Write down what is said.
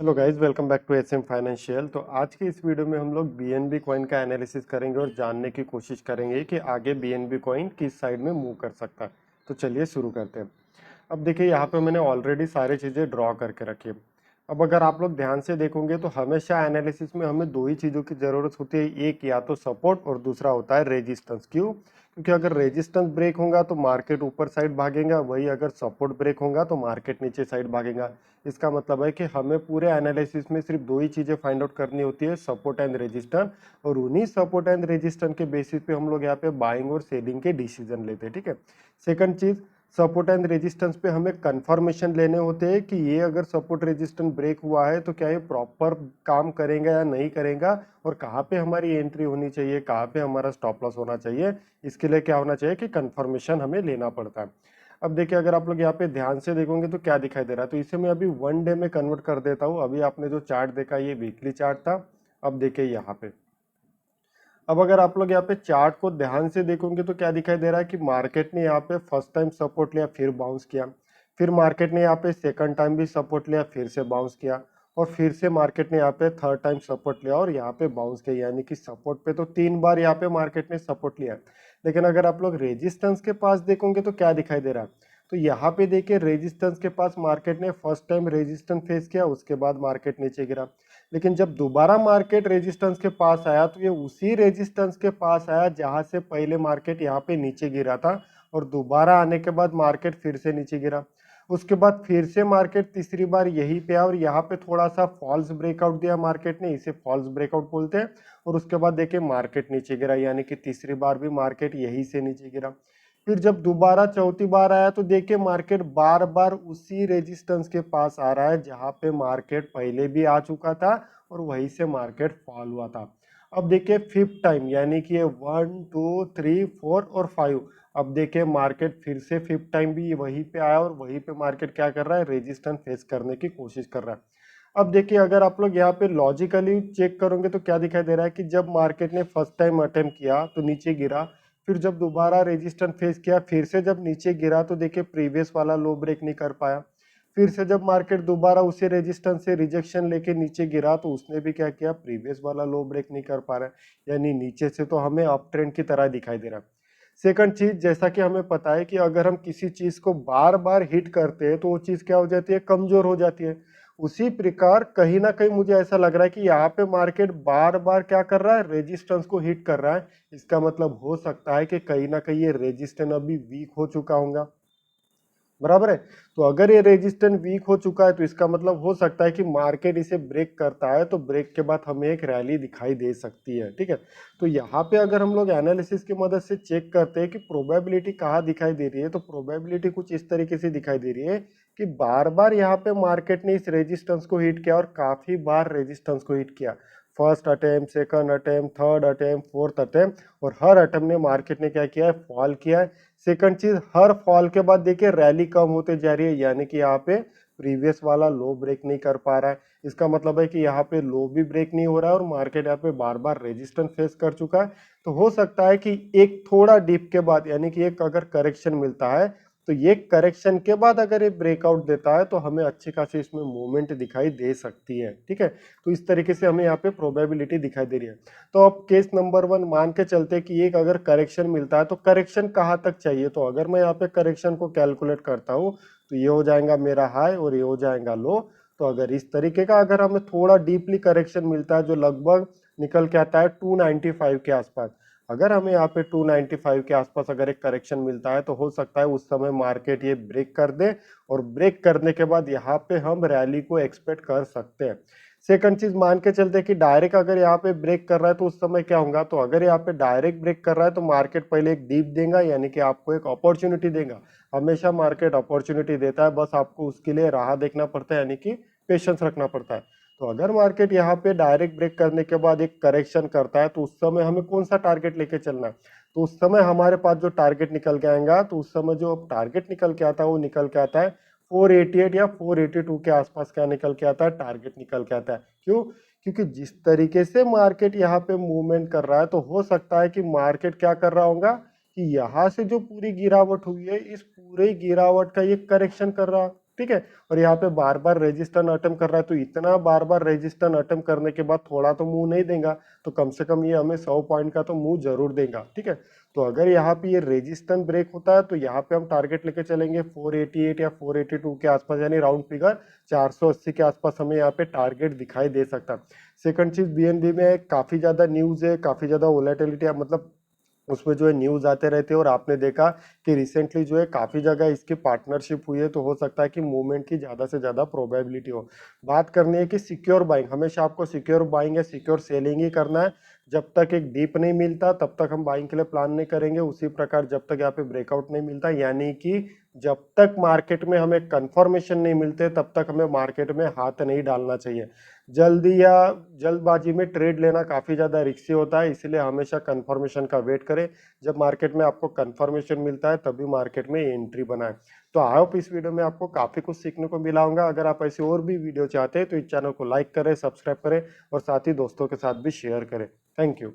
Hello guys, welcome back to SM Financial. तो आज के इस वीडियो में हम लोग बीएनबी कॉइन का एनालिसिस करेंगे और जानने की कोशिश करेंगे कि आगे बीएनबी कॉइन किस साइड में मूव कर सकता है। तो चलिए शुरू करते हैं। अब देखिए, यहाँ पे मैंने ऑलरेडी सारी चीज़ें ड्रॉ करके रखी है। अब अगर आप लोग ध्यान से देखोगे तो हमेशा एनालिसिस में हमें दो ही चीज़ों की ज़रूरत होती है, एक या तो सपोर्ट और दूसरा होता है रेजिस्टेंस। क्यों? क्योंकि अगर रेजिस्टेंस ब्रेक होगा तो मार्केट ऊपर साइड भागेगा, वही अगर सपोर्ट ब्रेक होगा तो मार्केट नीचे साइड भागेगा। इसका मतलब है कि हमें पूरे एनालिसिस में सिर्फ दो ही चीज़ें फाइंड आउट करनी होती है, सपोर्ट एंड रेजिस्टेंस। और उन्हीं सपोर्ट एंड रेजिस्टेंस के बेसिस पे हम लोग यहाँ पे बाइंग और सेलिंग के डिसीजन लेते हैं। ठीक है। Second cheese, support and resistance पे हमें कंफर्मेशन लेने होते हैं कि ये अगर सपोर्ट रेजिस्टेंस ब्रेक हुआ है तो क्या ये प्रॉपर काम करेगा या नहीं करेगा, और कहाँ पे हमारी एंट्री होनी चाहिए, कहाँ पे हमारा स्टॉप लॉस होना चाहिए। इसके लिए क्या होना चाहिए कि कंफर्मेशन हमें लेना पड़ता है। अब देखिए, अगर आप लोग यहाँ पे ध्यान से देखोगे तो क्या दिखाई दे रहा है, तो इसे मैं अभी वन डे में कन्वर्ट कर देता हूँ। अभी आपने जो चार्ट देखा ये वीकली चार्ट था। अब देखिए यहाँ पे, अब अगर आप लोग यहाँ पे चार्ट को ध्यान से देखोगे तो क्या दिखाई दे रहा है कि मार्केट ने यहाँ पे फर्स्ट टाइम सपोर्ट लिया, फिर बाउंस किया। फिर मार्केट ने यहाँ पे सेकंड टाइम भी सपोर्ट लिया, फिर से बाउंस किया। और फिर से मार्केट ने यहाँ पे थर्ड टाइम सपोर्ट लिया और यहाँ पे बाउंस किया। यानी कि सपोर्ट पे तो 3 बार यहाँ पे मार्केट ने सपोर्ट लिया। लेकिन अगर आप लोग रेजिस्टेंस के पास देखोगे तो क्या दिखाई दे रहा है, तो यहाँ पे देखिए रेजिस्टेंस के पास मार्केट ने फर्स्ट टाइम रेजिस्टेंस फेस किया, उसके बाद मार्केट नीचे गिरा। लेकिन जब दोबारा मार्केट रेजिस्टेंस के पास आया तो ये उसी रेजिस्टेंस के पास आया जहां से पहले मार्केट यहाँ पे नीचे गिरा था, और दोबारा आने के बाद मार्केट फिर से नीचे गिरा। उसके बाद फिर से मार्केट तीसरी बार यहीं पे आया और यहाँ पे थोड़ा सा फॉल्स ब्रेकआउट दिया मार्केट ने, इसे फॉल्स ब्रेकआउट बोलते हैं। और उसके बाद देखिए मार्केट नीचे गिरा, यानी कि तीसरी बार भी मार्केट यहीं से नीचे गिरा। फिर जब दोबारा चौथी बार आया तो देखिए मार्केट बार बार उसी रेजिस्टेंस के पास आ रहा है जहां पे मार्केट पहले भी आ चुका था, और वहीं से मार्केट फॉल हुआ था। अब देखिए फिफ्थ टाइम, यानी कि ये 1 2 3 4 और 5। अब देखिए मार्केट फिर से फिफ्थ टाइम भी वहीं पे आया और वहीं पे मार्केट क्या कर रहा है, रेजिस्टेंस फेस करने की कोशिश कर रहा है। अब देखिए, अगर आप लोग यहाँ पे लॉजिकली चेक करोगे तो क्या दिखाई दे रहा है कि जब मार्केट ने फर्स्ट टाइम अटेम्प्ट किया तो नीचे गिरा। फिर जब दोबारा रेजिस्टेंस फेस किया, फिर से जब नीचे गिरा तो देखिए प्रीवियस वाला लो ब्रेक नहीं कर पाया। फिर से जब मार्केट दोबारा उसी रेजिस्टेंस से रिजेक्शन लेके नीचे गिरा तो उसने भी क्या किया, प्रीवियस वाला लो ब्रेक नहीं कर पा रहा है। यानी नीचे से तो हमें अप ट्रेंड की तरह दिखाई दे रहा है। सेकंड चीज, जैसा कि हमें पता है कि अगर हम किसी चीज को बार बार हिट करते हैं तो वो चीज क्या हो जाती है, कमजोर हो जाती है। उसी प्रकार कहीं ना कहीं मुझे ऐसा लग रहा है कि यहाँ पे मार्केट बार बार क्या कर रहा है, रेजिस्टेंस को हिट कर रहा है। इसका मतलब हो सकता है कि कहीं ना कहीं ये रेजिस्टेंस अभी वीक हो चुका होगा। बराबर है। तो अगर ये रेजिस्टेंस वीक हो चुका है तो इसका मतलब हो सकता है कि मार्केट इसे ब्रेक करता है, तो ब्रेक के बाद हमें एक रैली दिखाई दे सकती है। ठीक है। तो यहाँ पे अगर हम लोग एनालिसिस की मदद से चेक करते हैं कि प्रोबेबिलिटी कहाँ दिखाई दे रही है, तो प्रोबेबिलिटी कुछ इस तरीके से दिखाई दे रही है कि बार बार यहाँ पे मार्केट ने इस रेजिस्टेंस को हिट किया और काफी बार रेजिस्टेंस को हिट किया। First attempt, second attempt, third attempt, fourth attempt, और हर अटेम्प्ट ने मार्केट ने क्या किया है, फॉल किया है। सेकंड चीज, हर फॉल के बाद देखिए रैली कम होते जा रही है, यानी कि यहाँ पे प्रीवियस वाला लो ब्रेक नहीं कर पा रहा है। इसका मतलब है कि यहाँ पे लो भी ब्रेक नहीं हो रहा है और मार्केट यहाँ पे बार बार रेजिस्टेंस फेस कर चुका है। तो हो सकता है कि एक थोड़ा डिप के बाद, यानी कि एक अगर करेक्शन मिलता है तो ये करेक्शन के बाद अगर ये ब्रेकआउट देता है तो हमें अच्छी खासी इसमें मूवमेंट दिखाई दे सकती है। ठीक है। तो इस तरीके से हमें यहाँ पे प्रोबेबिलिटी दिखाई दे रही है। तो अब केस नंबर 1 मान के चलते कि एक अगर करेक्शन मिलता है तो करेक्शन कहाँ तक चाहिए, तो अगर मैं यहाँ पे करेक्शन को कैलकुलेट करता हूँ तो ये हो जाएगा मेरा हाई और ये हो जाएगा लो। तो अगर इस तरीके का अगर हमें थोड़ा डीपली करेक्शन मिलता है जो लगभग निकल के आता है 295 के आसपास, अगर हमें यहाँ पे 295 के आसपास अगर एक करेक्शन मिलता है तो हो सकता है उस समय मार्केट ये ब्रेक कर दे, और ब्रेक करने के बाद यहाँ पे हम रैली को एक्सपेक्ट कर सकते हैं। सेकंड चीज, मान के चलते हैं कि डायरेक्ट अगर यहाँ पे ब्रेक कर रहा है तो उस समय क्या होगा, तो अगर यहाँ पे डायरेक्ट ब्रेक कर रहा है तो मार्केट पहले एक डीप देगा, यानी कि आपको एक अपॉर्चुनिटी देगा। हमेशा मार्केट अपॉर्चुनिटी देता है, बस आपको उसके लिए राह देखना पड़ता है, यानी कि पेशेंस रखना पड़ता है। तो अगर मार्केट यहाँ पे डायरेक्ट ब्रेक करने के बाद एक करेक्शन करता है तो उस समय हमें कौन सा टारगेट लेके चलना है, तो उस समय हमारे पास जो टारगेट निकल के आएगा, तो उस समय जो टारगेट निकल के आता है वो निकल के आता है 488 या 482 के आसपास क्या निकल के आता है, टारगेट निकल के आता है। क्यों? क्योंकि जिस तरीके से मार्केट यहाँ पे मूवमेंट कर रहा है तो हो सकता है कि मार्केट क्या कर रहा होगा कि यहाँ से जो पूरी गिरावट हुई है इस पूरे गिरावट का ये करेक्शन कर रहा। ठीक है। और यहाँ पे बार बार रेजिस्टेंस अटेम्प्ट कर रहा है, तो इतना बार बार रेजिस्टेंस अटेम्प्ट करने के बाद थोड़ा तो मुंह नहीं देगा, तो कम से कम ये हमें 100 पॉइंट का तो मुंह जरूर देगा, ठीक है। तो अगर यहाँ पे ये रेजिस्टेंस ब्रेक होता है तो यहाँ पे हम टारगेट लेके चलेंगे 488 या 482 के आसपास, यानी राउंड फिगर 480 के आसपास हमें यहाँ पे टारगेट दिखाई दे सकता है। सेकंड चीज, बीएनबी में काफी ज्यादा न्यूज है, काफी ज्यादा वोलेटिलिटी है, मतलब उसमें जो है न्यूज आते रहते हैं, और आपने देखा कि रिसेंटली जो है काफी जगह इसकी पार्टनरशिप हुई है, तो हो सकता है कि मूवमेंट की ज्यादा से ज्यादा प्रोबेबिलिटी हो। बात करनी है कि सिक्योर बाइंग, हमेशा आपको सिक्योर बाइंग या सिक्योर सेलिंग ही करना है। जब तक एक डीप नहीं मिलता तब तक हम बाइंग के लिए प्लान नहीं करेंगे, उसी प्रकार जब तक यहाँ पे ब्रेकआउट नहीं मिलता, यानी कि जब तक मार्केट में हमें कंफर्मेशन नहीं मिलते तब तक हमें मार्केट में हाथ नहीं डालना चाहिए। जल्दी या जल्दबाजी में ट्रेड लेना काफी ज्यादा रिस्की होता है, इसलिए हमेशा कंफर्मेशन का वेट करें। जब मार्केट में आपको कंफर्मेशन मिलता है तभी मार्केट में एंट्री बनाएं। तो आई होप इस वीडियो में आपको काफी कुछ सीखने को मिला होगा। अगर आप ऐसे और भी वीडियो चाहते हैं तो इस चैनल को लाइक करें, सब्सक्राइब करें और साथ ही दोस्तों के साथ भी शेयर करें। Thank you.